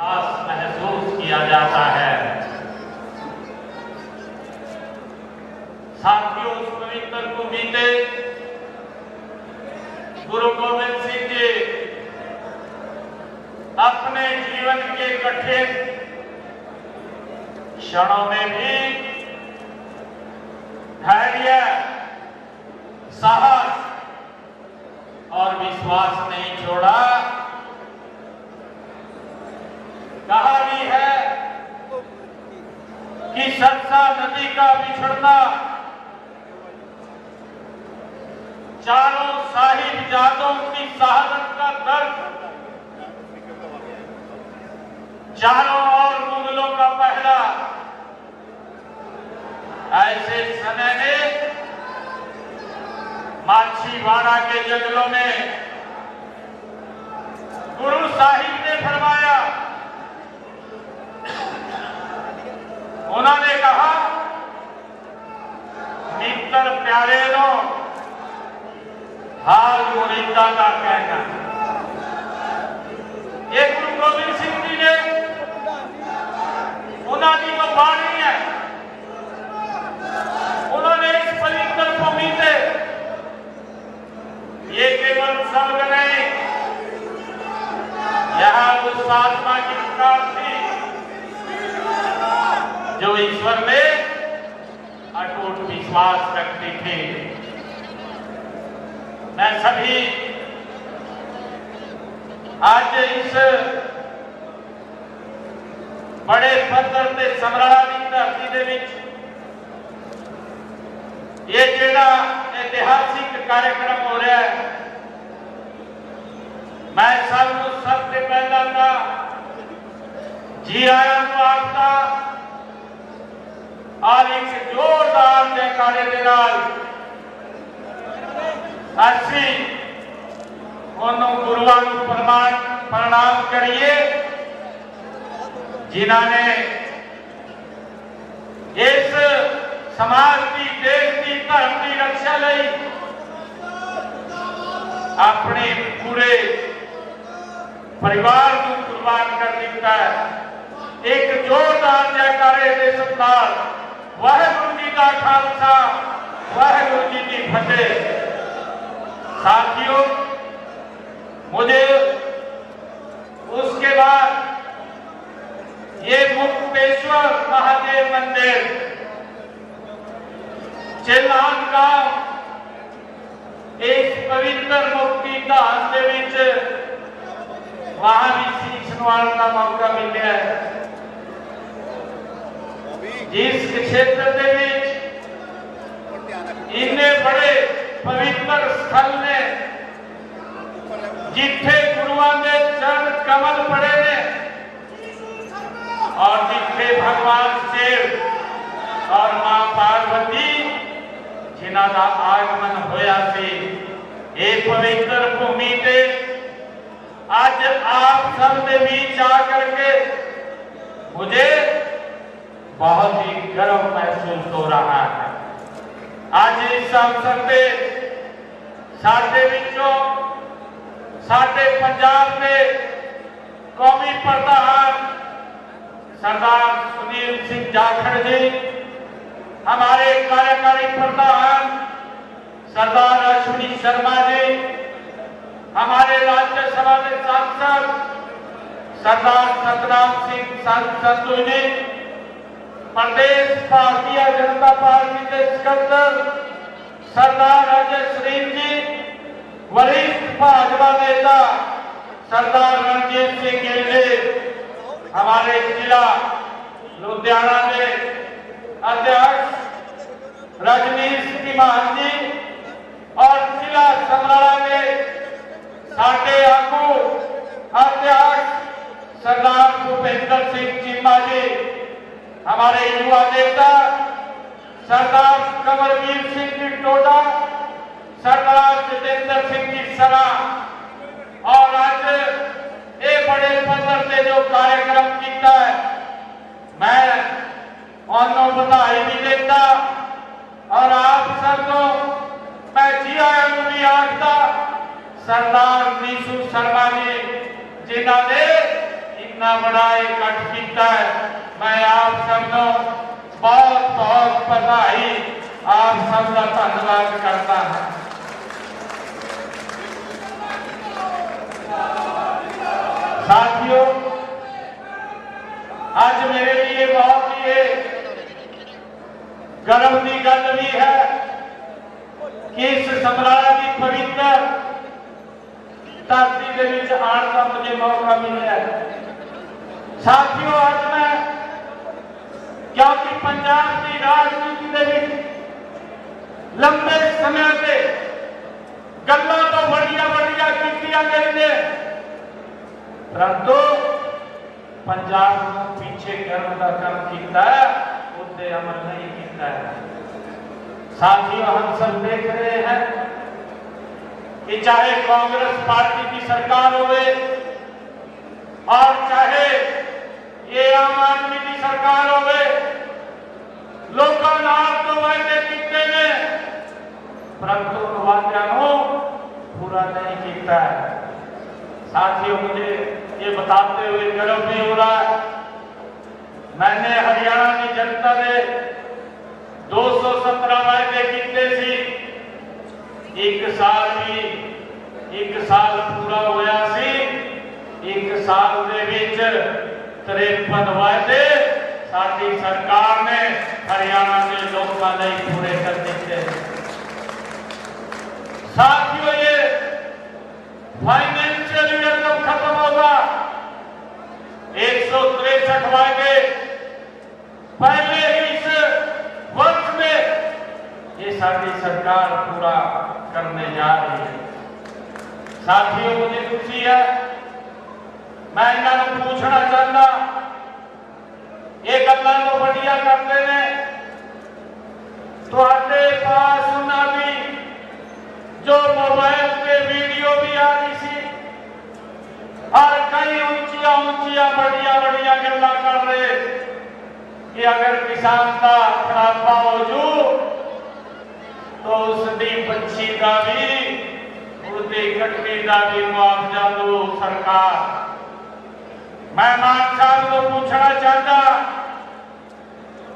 खास महसूस किया जाता है। साथियों, उस पवित्र को बीते गुरु गोविंद सिंह जी अपने जीवन के कठिन क्षणों में भी धैर्य, साहस और विश्वास नहीं छोड़ा। कहा भी है कि सरसा नदी का बिछड़ना चारों साहिबजादों की शहादत का दर्द, चारों ओर मुगलों का पहरा। ऐसे समय में माछीवाड़ा के जंगलों में गुरु साहिब ने फरमाया, उन्होंने कहा, मित्र प्यारे नो हाल मुरीदा का कहना। ये गुरु गोविंद सिंह जी ने उन्होंने जो बाणी है, उन्होंने इस पवित्र भूमि से ये केवल शब्द नहीं, यह उस आत्मा की पुकार थी जो ईश्वर में अटूट विश्वास रखती थी। मैं सभी आज इस बड़े पत्थर से समराला की धरती के विच ये जेड़ा ऐतिहासिक कार्यक्रम हो रहा है, मैं सबसे पहला का जी आया तो आपका और एक जोरदार जयकारे के नाल असी गुरुआ प्रणाम करिए जिन्होंने इस समाज की, देश की, धर्म की रक्षा लई अपने पूरे परिवार को कुर्बान कर दिता है। एक जोरदार जयकारे के सत्कार। वाहिगुरू जी का खालसा, वाहिगुरू जी की फतेह। साथियों, मुझे उसके बाद ये मुक्तेश्वर महादेव मंदिर चिल्लान गांव, इस पवित्र मुक्ति धाम के विच वहां भी शीश नवाने का मौका मिला है। जिस क्षेत्र के विच इन्ने बड़े पवित्र स्थल ने, जिथे गुरुआं दे चरण कमल पड़े ने और जिथे भगवान शिव और मां पार्वती जिन्हां दा आगमन होया सी, ये पवित्र भूमि ते आज आप सब के बीच आकर के मुझे बहुत ही गर्व महसूस हो रहा है। आज इस अवसर पे साडे विचों साडे पंजाब के कौमी प्रधान सरदार सुनील सिंह जाखड़ जी, हमारे कार्यकारी प्रधान सरदार अश्विनी शर्मा जी, हमारे राज्यसभा के सांसद सरदार सतनाम सिंह संधू जी, प्रदेश भारतीय जनता पार्टी के सकत्तर सरदार अजय श्रीन जी, वरिष्ठ भाजपा नेता सरदार रणजीत सिंह गिल जी, हमारे जिला लुधियाना के अध्यक्ष रजनीश धीमान जी और जिला समराला के साडे आगू अध्यक्ष सरदार भूपेंद्र सिंह चीमा जी, हमारे युवा नेता सरदार कंवरवीर सिंह जी टोडा, सरदार जितेंद्र सिंह जी सरा और आज ये बड़े पद्धर से जो कार्यक्रम किया है, मैं उन्होंने बधाई भी देता और आप सबको मैं जी आया भी आखता। सरदार नीशू शर्मा जी जिन्होंने इन्ना बड़ा इकट्ठ किया है। मैं आप सबको बहुत बहुत बधाई, आप सबका धन्यवाद करता हूं। साथियों, आज मेरे लिए बहुत ही गर्व की गल भी है कि इस समराला की पवित्र धरती के विच आने का मुझे मौका मिला है। साथियों, आज मैं क्योंकि पंजाब की राजनीति के विच लंबे समय से गल्लां तो बड़िया बड़िया कीतियां गई ने, परंतु पंजाब को पीछे करने का काम किया है, उससे अमल नहीं किया है। साथियों, हम सब देख रहे हैं कि चाहे कांग्रेस पार्टी की सरकार होवे और चाहे ये आम आदमी की सरकार होवे, लोगों नाल तो वादे किए ने, परंतु वादों को पूरा नहीं किया है। साथियों, मुझे ये बताते हुए गर्व भी हो रहा है, मैंने हरियाणा की जनता ने 217 वायदे किए सी, एक साल पूरा होया सी, एक साल दे विच 53 वायदे साडी सरकार ने हरियाणा के लोगों लिए पूरे कर दिए। साथियों, ये फाइनेंशियल ईयर जब खत्म होगा, 163 वायदे पहले ही इस वर्ष में ये साडी सरकार पूरा करने जा रही है। साथियों, मुझे खुशी है, मैं इन्होंने पूछना चाहता, ये गल्लां तो बढ़िया करते हैं, तुहाडे पास उन्हां दी जो मोबाइल पे वीडियो भी आ रही सी और कई ऊंचिया ऊंचिया बढ़िया बढ़िया गल्लां कर रहे कि अगर किसान का खराबा हो जू तो उसकी पक्षी का भी, उसकी कटनी का भी मुआवजा दो सरकार। मैं मान साहब को पूछना चाहता,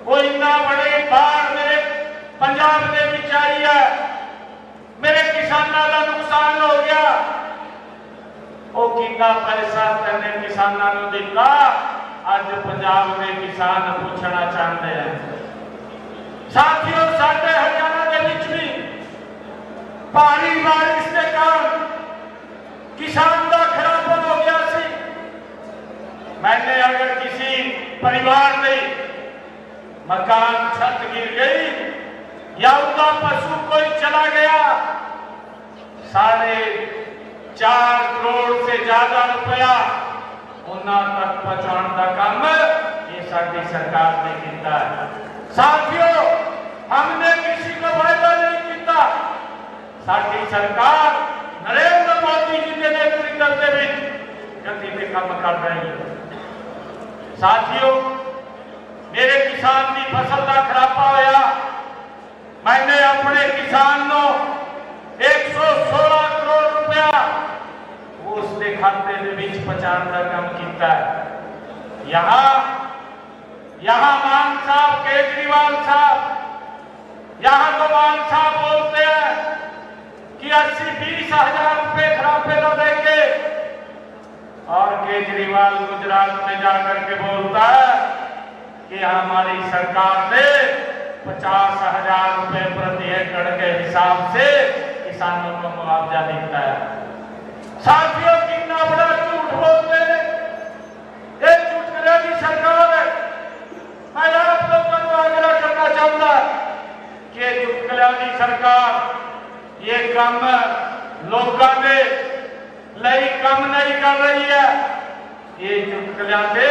वो इतना बड़े बाढ़ मेरे पंजाब के विच आई है, मेरे किसानों का नुकसान हो गया, वो कितना पैसा तेने किसानों को दिता, अज पंजाब के किसान पूछना चाहते हैं। साथियों, साडे हरियाणा के विच भी भारी बारिश के कारण किसान का खराबा हो गया सी। मैंने अगर किसी परिवार में मकान छत गिर गई या उनका पशु कोई चला गया, 4.5 करोड़ से ज्यादा रुपया उन्हां तक पहुंचाने का काम ये साडी सरकार ने किया है। साथियों, हमने किसी को वायदा नहीं किया, साडी सरकार नरेंद्र मोदी जी के नेतृत्व के विच गति से काम कर रही है। साथियों, मेरे किसान की फसल का खराबा होया, मैंने अपने किसान को 116 करोड़ रुपया उसके खाते के बीच पहुंचाने का काम किया है। यहाँ मान साहब, केजरीवाल साहब, यहाँ तो मान साहब बोलते हैं कि 80-20 हजार रुपए खराबे का देंगे, और केजरीवाल गुजरात में जाकर के बोलता है कि हमारी सरकार ने 50,000 रुपए प्रति एकड़ के हिसाब से किसानों को मुआवजा देता है। साथियों, कितना बड़ा झूठ बोलते हैं, ये चुटकुले की सरकार है। मैं आप लोगों को आग्रह करना चाहूंगा कि चुटकुले की सरकार ये काम लोगों के लिए काम नहीं कर रही है, ये चुटकुले से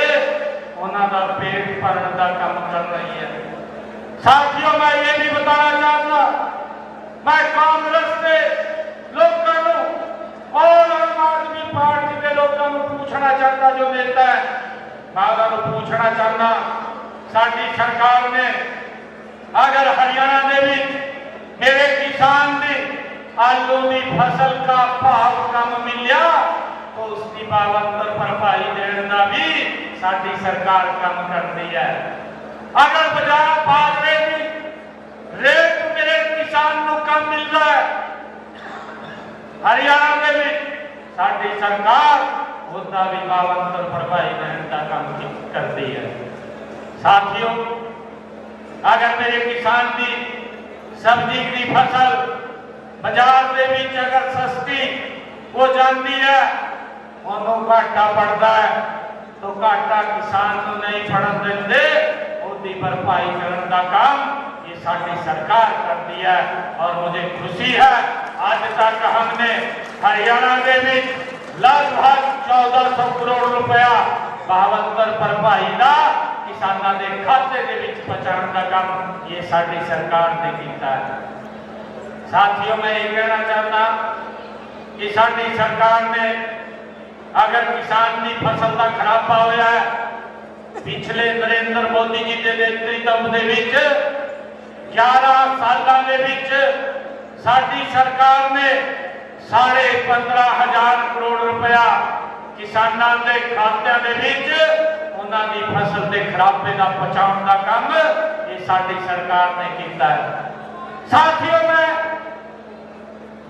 उन्होंने पेट भरने का काम कर रही है। साथियों, मैं ये भी बताना चाहता, मैं कांग्रेस के लोगों और आम आदमी पार्टी के लोगों को पूछना चाहता, जो नेता है, मैं उन्होंने पूछना चाहता, साडी सरकार ने अगर हरियाणा के भी मेरे किसान की आलू की फसल का भाव कम मिलिया तो उसकी बाबत भरपाई देने का भी साडी सरकार काम करती है। अगर बाजार बाजरे की रेट मेरे किसान को कम मिलता है, हरियाणा में भी साडी सरकार उसका भी बावंतर भरपाई देने का काम करती है। साथियों, अगर मेरे किसान की सब्जी की फसल बाजार के बीच अगर सस्ती हो जाती है, उन्होंने घाटा पड़ता है, तो घाटा किसान को नहीं पड़न देंगे, उसकी भरपाई करने का काम ये साडी सरकार करती है। और मुझे खुशी है आज तक हमने हरियाणा के बीच लगभग 1400 करोड़ रुपया बावंतर भरपाई का किसानों के खाते के बीच पहुंचाने का काम ये साडी सरकार ने किया है। साथियों, मैं ये कहना चाहता कि साडी सरकार ने अगर किसान की फसल का खराबा होया है, पिछले नरेंद्र मोदी जी के नेतृत्व के विच 11 सालों के विच साडी सरकार ने 15,500 करोड़ रुपया किसानों के खात्यां दे विच उन्हां दी फसल के खराबे का पहुंचाने का काम ये साडी सरकार ने किया है। साथियों, मैं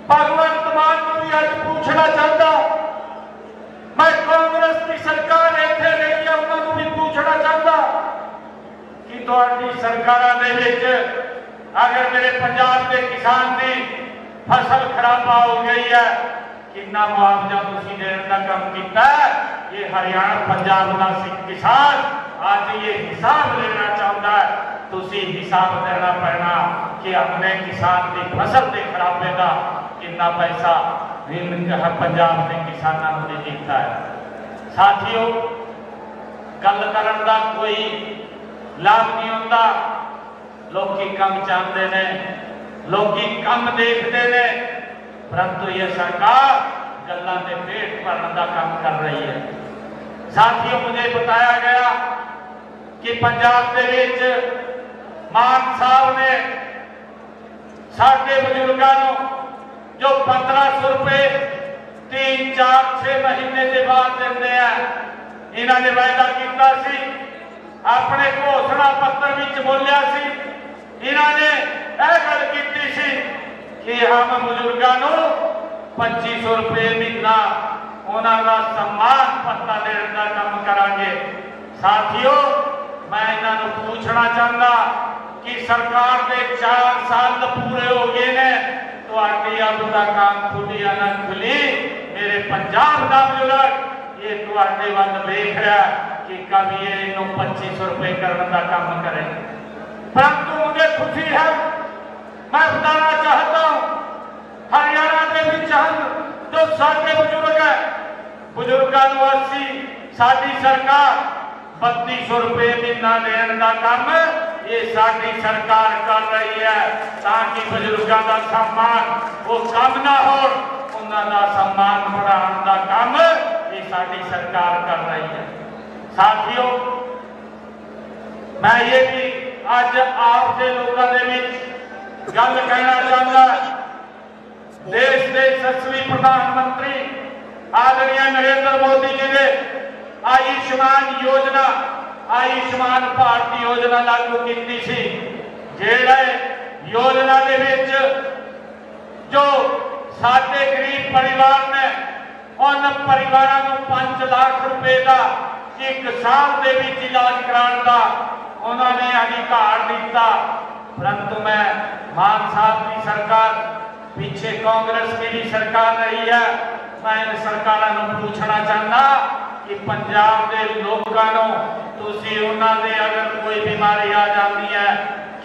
भगवंत मान को भी अज पूछना चाहता, मैं कांग्रेस की सरकार इत्थे रही है उन्होंने भी पूछना चाहता कि तुहाडी सरकारां दे विच अगर मेरे पंजाब के किसान की फसल खराबा हो गई है, कितना मुआवजा तुसीं देने का काम किया है, ये हरियाणा पंजाब का किसान आज ये हिसाब लेना चाहता है। तुसीं हिसाब देना पैना कि अपने किसान की फसल के खराबे का कितना पैसा पंजाब के किसानों ने दिता है। साथियों, गल करन दा कोई लाभ नहीं होता, लोग कम चाहते हैं, लोग कम देखते हैं, परंतु ये सरकार गल्लां दे पेट भरने का काम कर रही है। साथियों, मुझे बताया गया कि पंजाब के विच मान साहब ने साडे बुजुर्गों को जो 1500 रुपए 3, 4, 6 महीने के बाद देंगे हैं, इन्होंने वायदा किया सी, अपने घोषणा पत्र विच बोलिया सी, इन्होंने यह गल की सी कि हम बुजुर्गों को 2500 रुपए महीना उन्होंने सम्मान पत्ता देने का काम करांगे। साथियों, मैं इन्होंने पूछना चाहता कि सरकार के 4 साल पूरे हो गए ने, तो आगे अब तक काम खुली या ना खुली, मेरे पंजाब का बुजुर्ग ये तुहाडे वल देख रहा कि कभी ये इन्हों 2500 रुपए करने का काम करें। परंतु मुझे खुशी है, मैं बताना चाहता हूँ, हरियाणा के विच जो साडे बुजुर्ग है, बुजुर्गों को 80 साडी सरकार 3200 रुपए महीना देने का काम ये साडी सरकार कर रही है, ताकि बुजुर्गों का सम्मान वो कम ना हो, उन्होंने सम्मान बढ़ाने का काम ये साडी सरकार कर रही है। साथियों, मैं ये भी आज आपके लोगों के बीच गल कहना चाहता, देश के यशस्वी प्रधानमंत्री आदरणीय नरेंद्र मोदी जी ने आयुष्मान योजना, आयुष्मान भारत योजना लागू की सी, जेड़े योजना के विच जो साडे गरीब परिवार ने उन परिवारों को 5 लाख रुपए का 1 साल के विच इलाज कराने का उन्होंने अधिकार दिता। परंतु मैं मान साहब की सरकार, पीछे कांग्रेस की भी सरकार रही है, मैं इन सरकारों को पूछना चाहता कि पंजाब के लोगों तुसी उन्होंने अगर कोई बीमारी आ जाती है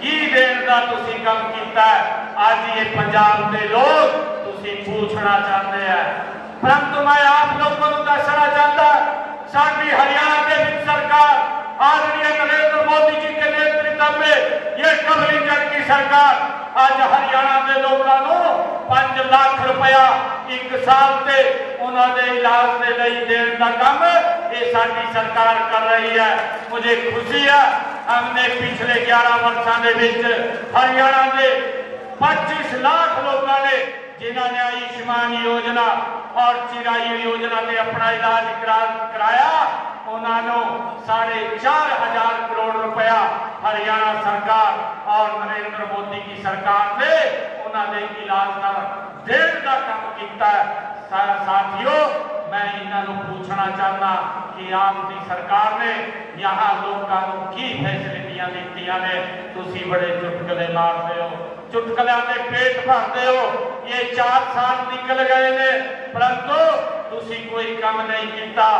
की देने का तुसी काम किया है, आज ये पंजाब के लोग तुसी पूछना चाहते हैं। परंतु मैं आप लोगों को दसना चाहता, साडी हरियाणा के विच सरकार आदरणीय नरेंद्र मोदी जी के नेतृत्व में ये कमली जन की सरकार आज हरियाणा के लोगों को 5 लाख रुपया 1 साल से उन्होंने इलाज के लिए देने का काम ये साडी सरकार कर रही है। मुझे खुशी है, हमने पिछले 11 वर्षों के विच हरियाणा के 25 लाख लोगों ने जिन्होंने आयुष्मान योजना और चिरायु योजना से अपना इलाज कराया, उन्होंने 4,500 करोड़ रुपया हरियाणा सरकार और नरेंद्र मोदी की सरकार ने उन्होंने इलाज का देण का काम किया। साथियों, मैं इन्होंने पूछना चाहना कि आपकी सरकार ने यहाँ लोगों को की फैसिलिटियां दी ने, तुसी बड़े चुटकले मारते हो, चुटकलियां में पेट भरते हो। ये 4 साल निकल गए ने, परंतु तुसी कोई काम नहीं किया।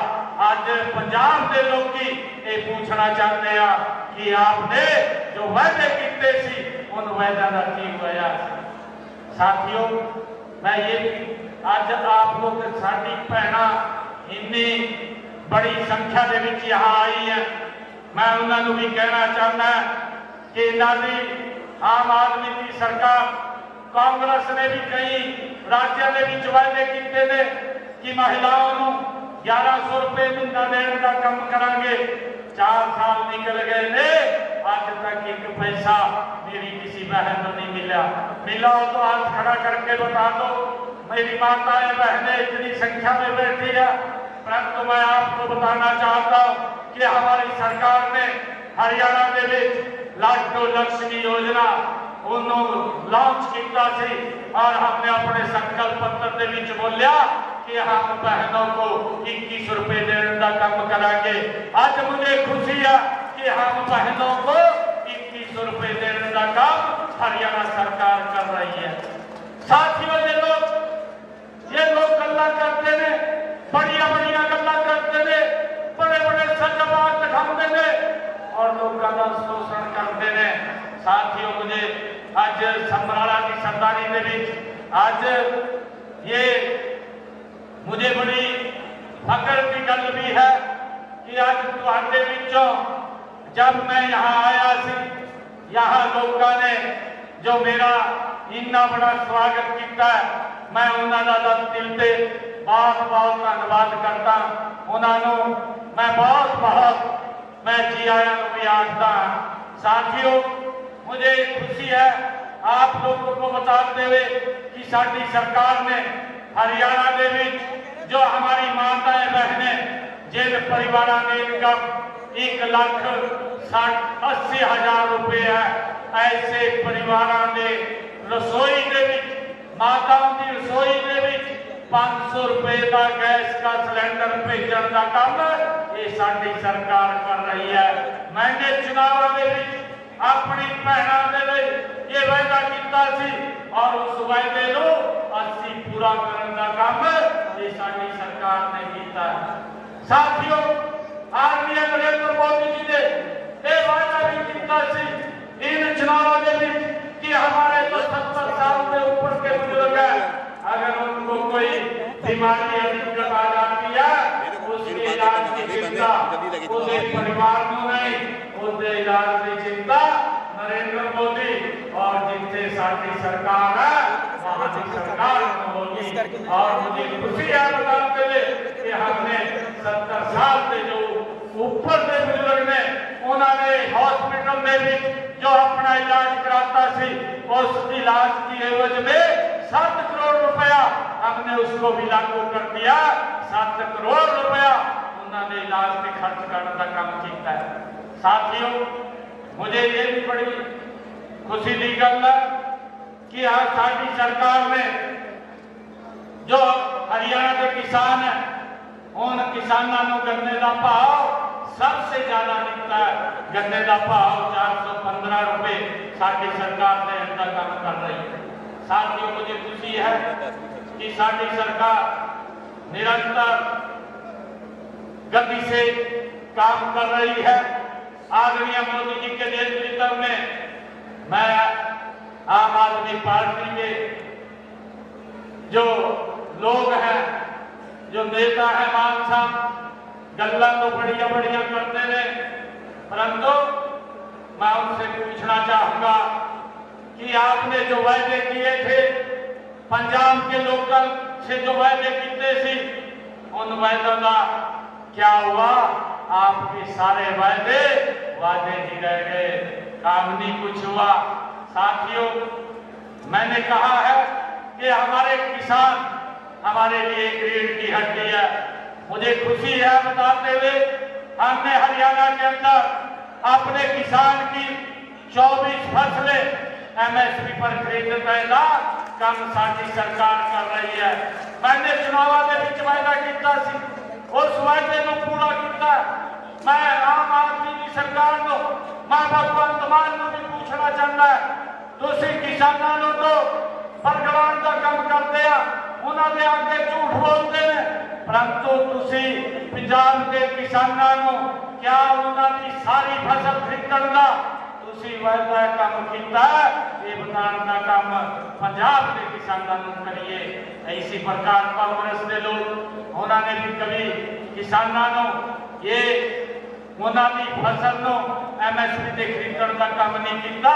आज पंजाब के लोग ये पूछना चाहते हैं कि आपने जो वायदे किए सी उन वायदों का की होया। साथियों, मैं ये आज आप लोग साडी भैणा इन्नी बड़ी संख्या के विच यहाँ आई है, मैं उन्होंने भी कहना चाहना कि इन्होंने आम आदमी की सरकार कांग्रेस ने भी कई राज्यों ने भी वायदे किए ने कि महिलाओं को 1100 रुपये महीना देने का काम करांगे। 4 साल निकल गए ने, आज तक एक पैसा मेरी किसी बहन को नहीं मिला हो तो हाथ खड़ा करके बता दो। मेरी माताएं बहनें इतनी संख्या में बैठी है, परंतु मैं आपको बताना चाहता हूं कि हमारी सरकार ने हरियाणा के लाडो लक्ष्मी योजना लॉन्च किया और हमने अपने संकल्प पत्र के बोलिया कि हम बहनों को 21 रुपए देने का काम करांगे। आज मुझे खुशी है कि हम बहनों को 21 रुपए देने का काम हरियाणा सरकार कर रही है। साथियों, ये लोग गल्ला करते ने, बढ़िया गल्ला करते ने, बड़े सजबाग दिखाते ने और लोगों का शोषण करते ने। साथियों, मुझे आज समराला की सरदारी के बीच आज ये मुझे बड़ी फकर की गल भी है कि आज तुहाडे विचों जब मैं यहाँ आया सी, यहाँ लोगों ने जो मेरा इन्ना बड़ा स्वागत किया, मैं उन्होंने दिल से बहुत धन्यवाद करता। उन्होंने मैं बहुत मैं जी आया भी आखता। साथियों, मुझे खुशी है आप लोगों को बताते हुए कि साडी सरकार ने हरियाणा के बीच जो हमारी माताएं बहनें जिन परिवारों की इनकम 1,80,000 रुपये है, ऐसे परिवारों के रसोई के माताओं की रसोई के 500 रुपए का गैस का सिलेंडर भेजने का काम ये साडी सरकार कर रही है। महंगे चुनाव के अपनी भैनों के लिए ये वायदा किया और उस वायदे को असली पूरा करने का काम ये साडी सरकार ने किया। साथियों, आदरणीय नरेंद्र मोदी जी ने यह वायदा भी किया इन चुनावों के बीच कि हमारे जो 70 साल से ऊपर के बुजुर्ग है, अगर उनको कोई बीमारी या दिक्कत आ जाती है, उसके इलाज की चिंता उसके परिवार को नहीं, उसके इलाज की चिंता नरेंद्र मोदी और जिनसे साथी सरकार है वहां की सरकार होगी। और मुझे खुशी है बताते हुए कि हमने 70 साल से जो ऊपर के बुजुर्ग ने उन्होंने हॉस्पिटल में भी जो अपना इलाज कराता सी, उस इलाज की एवज में 7 करोड़ रुपया हमने उसको भी लागू कर दिया। 7 करोड़ रुपया उन्होंने इलाज में खर्च करने का काम किया है। साथियों, मुझे ये भी बड़ी खुशी की गल है कि आज साडी सरकार ने जो हरियाणा के किसान है उन किसानों को गन्ने का भाव सबसे ज्यादा मिलता है। गन्ने का भाव 415 रुपए साडी सरकार ने इनका काम कर रही है। साथियों, मुझे खुशी है कि साडी सरकार निरंतर गति से काम कर रही है। आदरणीय मोदी जी के नेतृत्व में मैं आम आदमी पार्टी के जो लोग हैं, जो नेता है मान साहब, गल्ला तो बढ़िया करते हैं, परंतु मैं उनसे पूछना चाहूंगा कि आपने जो वायदे किए थे पंजाब के लोकल से जो वायदे किए थे उन वायदों का क्या हुआ? आपके सारे वादे ही रह गए, काम नहीं कुछ हुआ। साथियों, मैंने कहा है कि हमारे किसान हमारे लिए रीढ़ की हड्डी है। मुझे खुशी है बताते हुए हमने हरियाणा के अंदर अपने किसान की 24 फसलें MSP पर खरीदने का काम साडी सरकार कर रही है। मैंने चुनाव के वायदा किया उस वायदे को पूरा किया। मैं आम आदमी की सरकार को मैं भगवंत मान को भी पूछना चाहता है तुसी किसानों को परगड़ाण का काम करते हैं उन्होंने आगे झूठ बोलते हैं परंतु तुसी पंजाब के किसानों को क्या उन्होंने सारी फसल खरीदण का तुसी वायदा काम किया ये बताने का काम पंजाब के किसानों को करिए। इसी प्रकार कांग्रेस के लोग उन्होंने भी कभी किसानों को ये उन्होंने फसल नो MSP से खरीदण का काम नहीं किया।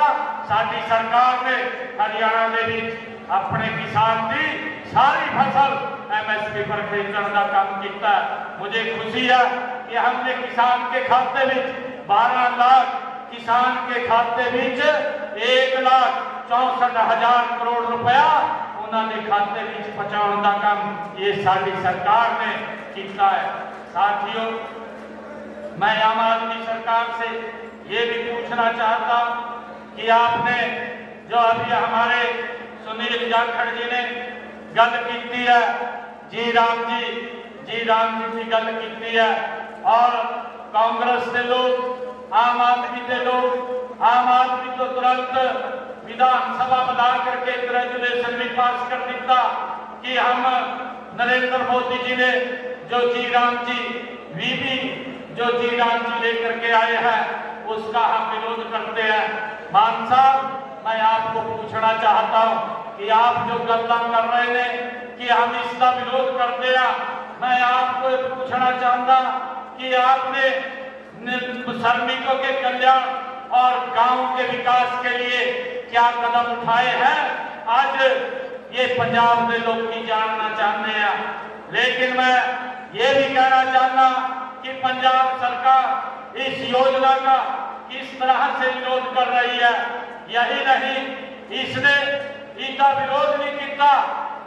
साडी सरकार ने हरियाणा के विच अपने किसान की सारी फसल MSP पर खरीदण का काम किया। मुझे खुशी है कि हमने किसान के खाते में 12 लाख किसान के खाते में 1,64,000 करोड़ रुपया उन्होंने खाते में पहुंचाने का काम ये साडी सरकार ने किया है। साथियों मैं आम आदमी सरकार से ये भी पूछना चाहता हूं कि आपने जो अभी हमारे सुनील जाखड़ जी ने गल की है जी राम जी की गल की है और कांग्रेस के लोग आम आदमी के लोग आम आदमी तो तुरंत विधानसभा बना करके रेजुलेशन भी पास कर दिया कि हम नरेंद्र मोदी जी ने जो जी राम जी लेकर के आए हैं उसका हम विरोध करते हैं। मान साहब मैं आपको पूछना चाहता हूं कि आप जो गल्ला कर रहे हैं कि हम इसका विरोध करते हैं मैं आपको पूछना चाहता कि आपने श्रमिकों के कल्याण और गांव के विकास के लिए क्या कदम उठाए हैं आज ये पंजाब के लोग की जानना चाहते हैं। लेकिन मैं ये भी कहना चाहता कि पंजाब सरकार इस योजना का किस तरह से विरोध कर रही है। यही नहीं इसने इसका विरोध नहीं किया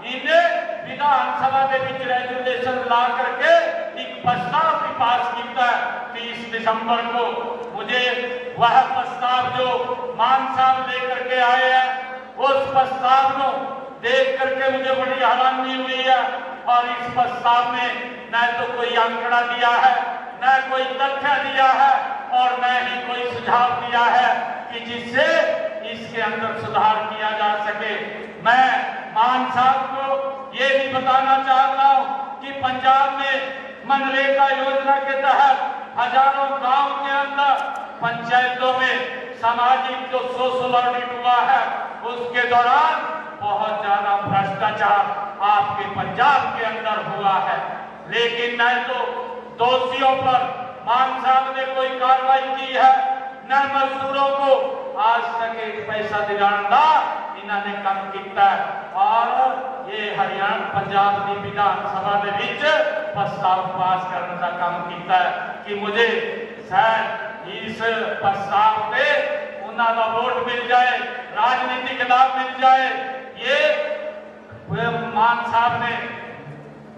इन्हें विधानसभा के बीच रेजुलेशन ला करके एक प्रस्ताव भी पास किया 30 दिसंबर को। मुझे वह प्रस्ताव जो मान साहब लेकर के आए हैं उस प्रस्ताव को देख करके मुझे बड़ी हैरानी हुई है और इस प्रस्ताव में न तो कोई आंकड़ा दिया है न कोई तथ्य दिया है और न ही कोई सुझाव दिया है कि जिससे इसके अंदर सुधार किया जा सके। मैं मान साहब को ये भी बताना चाहता हूं कि पंजाब में मनरेगा योजना के तहत हजारों गांव के अंदर पंचायतों में सामाजिक जो सोशल ऑडिट हुआ है उसके दौरान बहुत ज्यादा भ्रष्टाचार आपके पंजाब के अंदर हुआ है। लेकिन न तो दोषियों पर मान साहब ने कोई कार्रवाई की है न मजदूरों को आज तक एक पैसा दिलाना इन्होंने कम किया और ये हरियाणा पंजाब की विधानसभा के बीच प्रस्ताव पास करने का काम किया कि मुझे शायद इस प्रस्ताव पे उन्होंने वोट मिल जाए राजनीतिक लाभ मिल जाए। ये मान साहब ने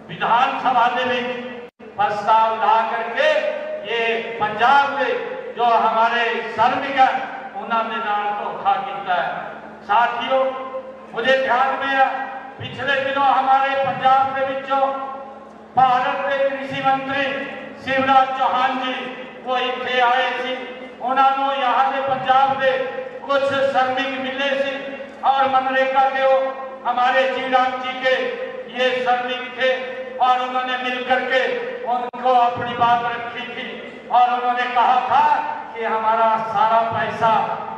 विधानसभा के बीच प्रस्ताव ला करके ये पंजाब के जो हमारे श्रमिक हैं उन्होंने नाम धोखा किया है। साथियों मुझे ध्यान में है पिछले दिनों हमारे पंजाब के विचों भारत के कृषि मंत्री शिवराज चौहान जी वो इतने आए थे उन्होंने यहाँ के पंजाब के कुछ श्रमिक मिले थे और मनरेगा के हमारे जी राम जी के ये श्रमिक थे और उन्होंने मिलकर के उनको अपनी बात रखी थी और उन्होंने कहा था कि हमारा सारा पैसा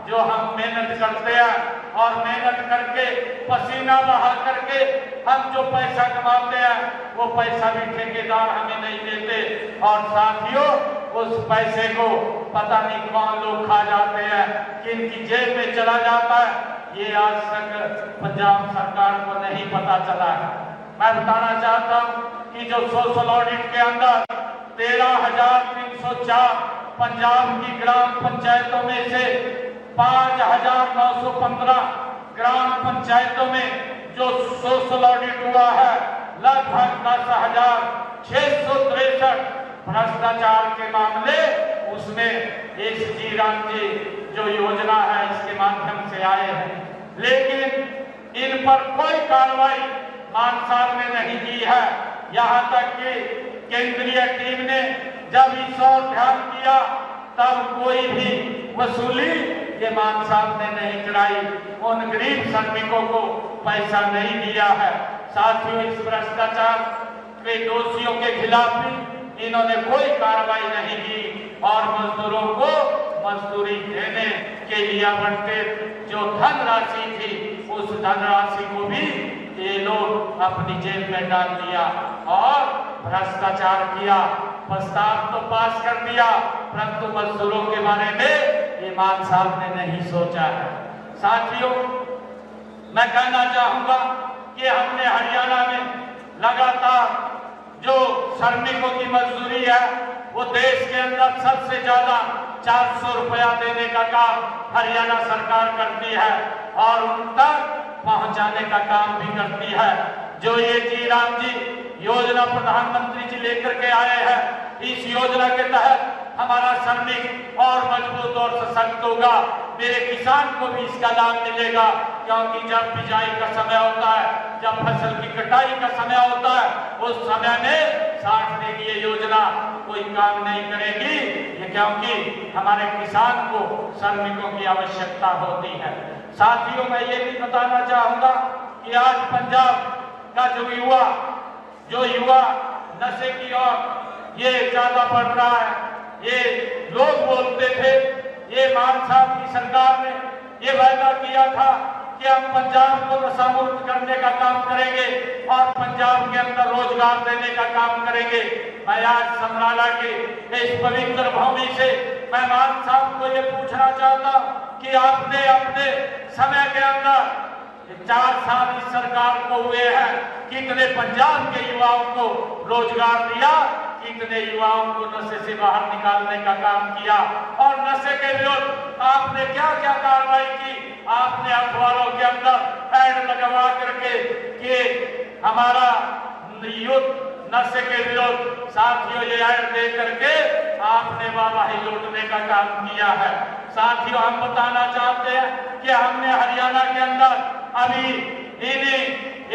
जो हम मेहनत करते हैं और मेहनत करके पसीना बहा करके हम जो पैसा कमाते हैं वो पैसा भी ठेकेदार हमें नहीं देते और साथियों उस पैसे को पता नहीं कौन लोग खा जाते हैं किनकी जेब में चला जाता है ये आज तक पंजाब सरकार को नहीं पता चला है। मैं बताना चाहता हूं कि जो सोशल ऑडिट के अंदर 13,304 पंजाब की ग्राम पंचायतों में से 5,915 ग्राम पंचायतों में जो सोशल ऑडिट हुआ है लगभग 10,000 663 भ्रष्टाचार के मामले उसमें इस जी राम जी जो योजना है इसके माध्यम से आए हैं, लेकिन इन पर कोई कार्रवाई मानसार में नहीं की है। यहाँ तक कि केंद्रीय टीम ने जब इस ओर ध्यान दिया तब कोई भी वसूली ये मानसार ने नहीं कराई, उन गरीब श्रमिकों को पैसा नहीं दिया है। साथियों, इस भ्रष्टाचार के दोषियों के खिलाफ भी इन्होंने कोई कार्रवाई नहीं की और मजदूरों को मजदूरी देने के लिए आवंटित जो धनराशि थी उस धनराशि को भी ये लोग अपनी जेब में डाल दिया और भ्रष्टाचार किया। प्रस्ताव तो पास कर दिया परंतु मजदूरों के बारे में ये मान साहब ने नहीं सोचा है। साथियों, मैं कहना चाहूंगा कि हमने हरियाणा में लगातार जो श्रमिकों की मजदूरी है वो देश के अंदर सबसे ज्यादा 400 रुपया देने का काम हरियाणा सरकार करती है और उन तक पहुंचाने का काम भी करती है। जो ये जी राम जी योजना प्रधानमंत्री जी लेकर के आए हैं, इस योजना के तहत हमारा श्रमिक और मजबूत और सशक्त होगा। मेरे किसान को भी इसका लाभ मिलेगा, क्योंकि जब बिजाई का समय होता है, जब फसल की कटाई का समय होता है, उस समय में साठने की ये योजना कोई काम नहीं करेगी, ये क्योंकि हमारे किसान को श्रमिकों की आवश्यकता होती है। साथियों, मैं ये भी बताना चाहूंगा कि आज पंजाब का जो युवा नशे की ओर ये ज्यादा बढ़ रहा है। ये लोग बोलते थे, ये मान साहब की सरकार ने ये वायदा किया था कि हम पंजाब को नशा मुक्त करने का काम करेंगे और पंजाब के अंदर रोजगार देने का काम करेंगे। मैं आज समराला के इस पवित्र भूमि से मैं मान साहब को ये पूछना चाहता कि आपने अपने समय के अंदर 4 साल इस सरकार को हुए हैं, कितने पंजाब के युवाओं को रोजगार दिया, कितने युवाओं को नशे से बाहर निकालने का काम किया और नशे के विरुद्ध आपने क्या क्या कार्रवाई की। आपने अखबारों के अंदर ऐड लगवा करके कि हमारा युद्ध नशे के विरुद्ध, साथियों ये ऐड दे करके आपने वाहवाही लूटने का काम किया है। साथियों, हम बताना चाहते हैं कि हमने हरियाणा के अंदर अभी इन्हीं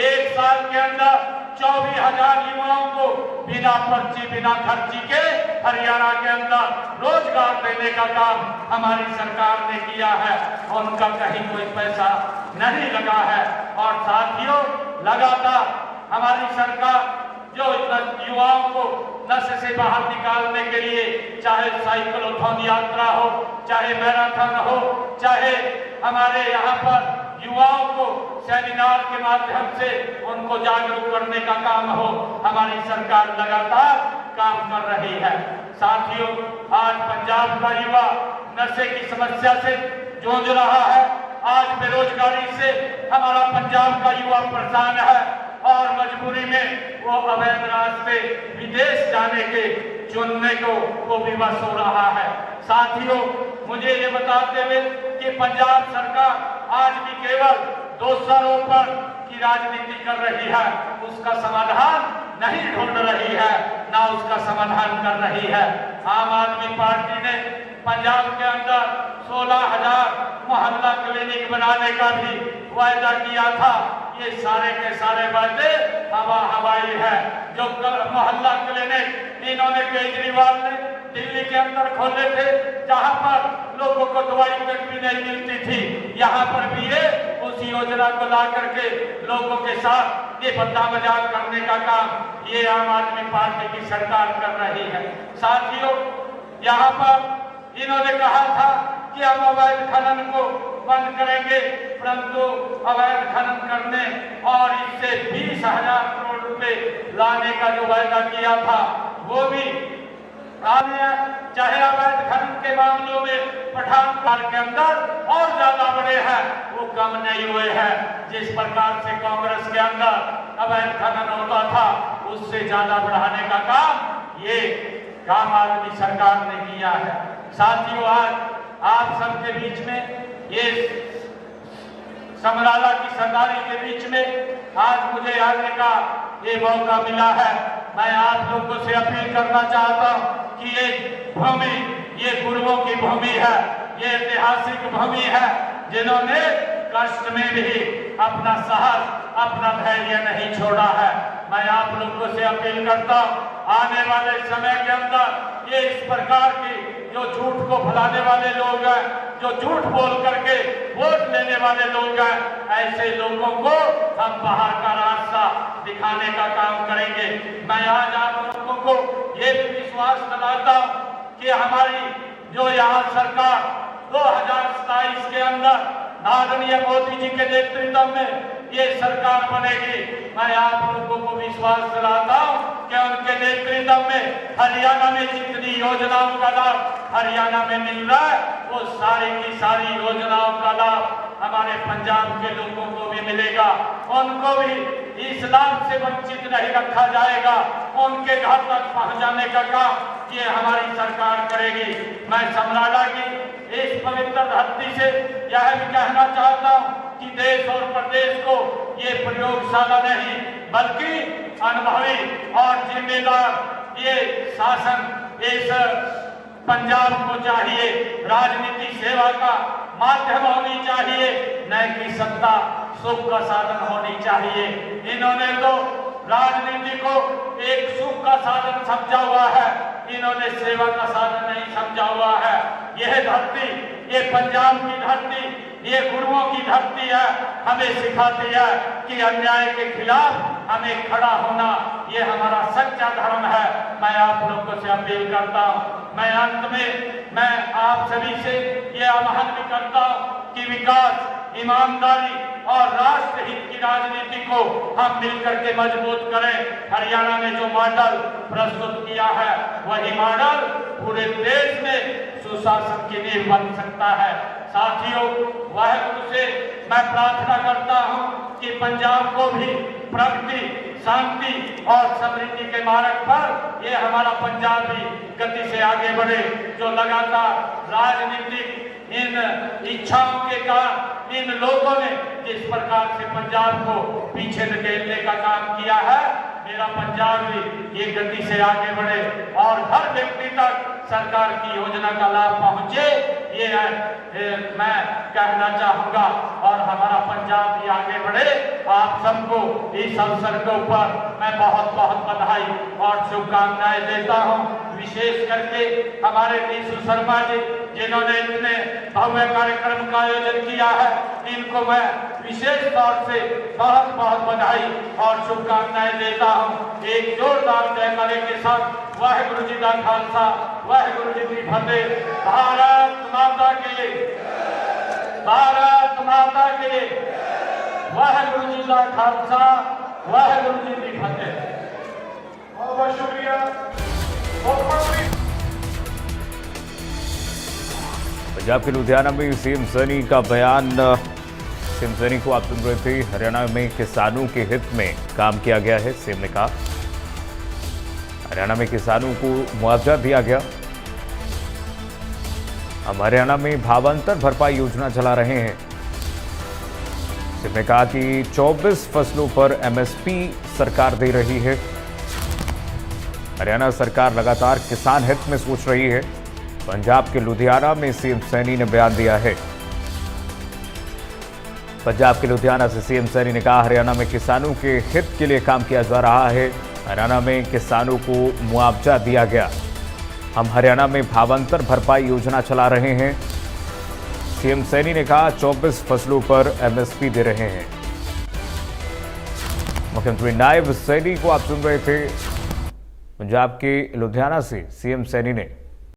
1 साल के अंदर 24,000 युवाओं को बिना पर्ची बिना खर्ची के हरियाणा के अंदर रोजगार देने का काम हमारी सरकार ने किया है। उनका कहीं कोई पैसा नहीं लगा है। और साथियों, लगातार हमारी सरकार जो युवाओं को नशे से बाहर निकालने के लिए, चाहे साइक्लोथॉन यात्रा हो, चाहे मैराथन हो, चाहे हमारे यहाँ पर युवाओं को सेमिनार के माध्यम से उनको जागरूक करने का काम हो, हमारी सरकार लगातार काम कर रही है। साथियों, आज पंजाब का युवा नशे की समस्या से जूझ रहा है। आज बेरोजगारी से हमारा पंजाब का युवा परेशान है और मजबूरी में वो अवैध रास्ते विदेश जाने के चुनने को विवश हो रहा है। साथियों, मुझे ये बताते हुए कि पंजाब सरकार आज भी केवल दोषारोपण की राजनीति कर रही है, उसका समाधान नहीं ढूंढ रही है, ना उसका समाधान कर रही है। आम आदमी पार्टी ने पंजाब के अंदर 16,000 मोहल्ला क्लिनिक बनाने का भी वायदा किया था। ये सारे के सारे वादे हवाई है। जो मोहल्ला क्लिनिक इन्होंने केजरीवाल ने दिल्ली के अंदर खोले थे, जहां पर लोगों को दवाई तक भी नहीं मिलती थी, यहाँ पर भी ये उस योजना को ला करके लोगों के साथ ये बद्दा मजाक करने का काम ये आम आदमी पार्टी की सरकार कर रही है। साथियों, यहाँ पर इन्होंने कहा था कि हम अवैध खनन को बंद करेंगे, परंतु अवैध खनन करने और इससे 20,000 करोड़ रुपए लाने का जो वायदा किया था वो भी आने, चाहे अवैध खनन के मामलों में पठानकोट के अंदर और ज्यादा बड़े हैं, वो कम नहीं हुए हैं। जिस प्रकार से कांग्रेस के अंदर अवैध खनन होता था, उससे ज्यादा बढ़ाने का काम ये आम आदमी सरकार ने किया है। साथियों, आज आप सबके बीच में ये समराला की सरदारी के बीच में आज मुझे आने का ये मौका मिला है। मैं आप लोगों से अपील करना चाहता हूं कि ये भूमि, ये गुरुओं की भूमि है, ये ऐतिहासिक भूमि है, जिन्होंने कष्ट में भी अपना साहस, अपना धैर्य नहीं छोड़ा है। मैं आप लोगों से अपील करता हूं, आने वाले समय के अंदर ये इस प्रकार की जो झूठ को फैलाने वाले लोग हैं, जो झूठ बोल करके वोट लेने वाले लोग हैं, ऐसे लोगों को हम बाहर का रास्ता दिखाने का काम करेंगे। मैं आज आप लोगों को ये भी विश्वास दिलाता हूं कि हमारी जो यहाँ सरकार 2027 के अंदर आदरणीय मोदी जी के नेतृत्व में ये सरकार बनेगी। मैं आप लोगों को विश्वास दिलाता हूं कि उनके नेतृत्व में हरियाणा में जितनी योजनाओं का लाभ हरियाणा में मिल रहा है, वो सारी की सारी योजनाओं का लाभ हमारे पंजाब के लोगों को भी मिलेगा। उनको भी इस लाभ से वंचित नहीं रखा जाएगा। उनके घर तक पहुंचाने का काम ये हमारी सरकार करेगी। मैं समराला की इस पवित्र धरती से यह भी कहना चाहता हूं कि देश और प्रदेश को ये प्रयोगशाला नहीं, बल्कि अनुभवी और जिम्मेदार ये शासन इस पंजाब को चाहिए। राजनीति सेवा का माध्यम होनी चाहिए, न कि सत्ता सुख का साधन होनी चाहिए। इन्होंने तो राजनीति को एक सुख का साधन समझा हुआ है, इन्होंने सेवा का साधन नहीं समझा हुआ है। यह धरती, ये पंजाब की धरती, ये गुरुओं की धरती है, हमें सिखाती है कि अन्याय के खिलाफ हमें खड़ा होना, ये हमारा सच्चा धर्म है। मैं आप लोगों से अपील करता हूं। मैं अंत में मैं आप सभी से ये आह्वान भी करता हूं कि विकास, ईमानदारी और राष्ट्र हित की राजनीति को हम मिलकर के मजबूत करें। हरियाणा में जो मॉडल प्रस्तुत किया है, वही मॉडल पूरे देश में सुशासन की नींव बन सकता है। साथियों, वाहिगुरु से मैं प्रार्थना करता हूं कि पंजाब को भी प्रगति, शांति और समृद्धि के मार्ग पर ये हमारा पंजाब भी गति से आगे बढ़े। जो लगातार राजनीतिक इन इच्छाओं के कारण इन लोगों ने जिस प्रकार से पंजाब को पीछे धकेलने का काम किया है, मेरा पंजाब भी ये गति से आगे बढ़े और हर व्यक्ति तक सरकार की योजना का लाभ पहुंचे, ये मैं कहना चाहूंगा। और हमारा पंजाब भी आगे बढ़े। आप सबको इस अवसर के ऊपर मैं बहुत बहुत बधाई और शुभकामनाएं देता हूं। विशेष करके हमारे नीशू शर्मा जी, जिन्होंने इतने भव्य कार्यक्रम का आयोजन किया है, इनको मैं विशेष तौर से बहुत बहुत बधाई और शुभकामनाएं देता हूं। एक जोरदार जयकारे के साथ वाहिगुरु जी का खालसा, वाहिगुरु जी की फतेह। भारत माता की, भारत माता की। वाहिगुरु जी का खालसा, वाहिगुरु जी की फतेह। बहुत बहुत शुक्रिया। पंजाब के लुधियाना में सीएम सैनी का बयान। सीएम सैनी को आप सुन रहे थे। हरियाणा में किसानों के हित में काम किया गया है, सीएम ने कहा। हरियाणा में किसानों को मुआवजा दिया गया। हम हरियाणा में भावांतर भरपाई योजना चला रहे हैं। सीएम ने कहा कि 24 फसलों पर एमएसपी सरकार दे रही है। हरियाणा सरकार लगातार किसान हित में सोच रही है। पंजाब के लुधियाना में सीएम सैनी ने बयान दिया है। पंजाब के लुधियाना से सीएम सैनी ने कहा, हरियाणा में किसानों के हित के लिए काम किया जा रहा है। हरियाणा में किसानों को मुआवजा दिया गया। हम हरियाणा में भावांतर भरपाई योजना चला रहे हैं। सीएम सैनी ने कहा 24 फसलों पर एमएसपी दे रहे हैं। मुख्यमंत्री नायब सैनी को आप सुन रहे थे। पंजाब के लुधियाना से सीएम सैनी ने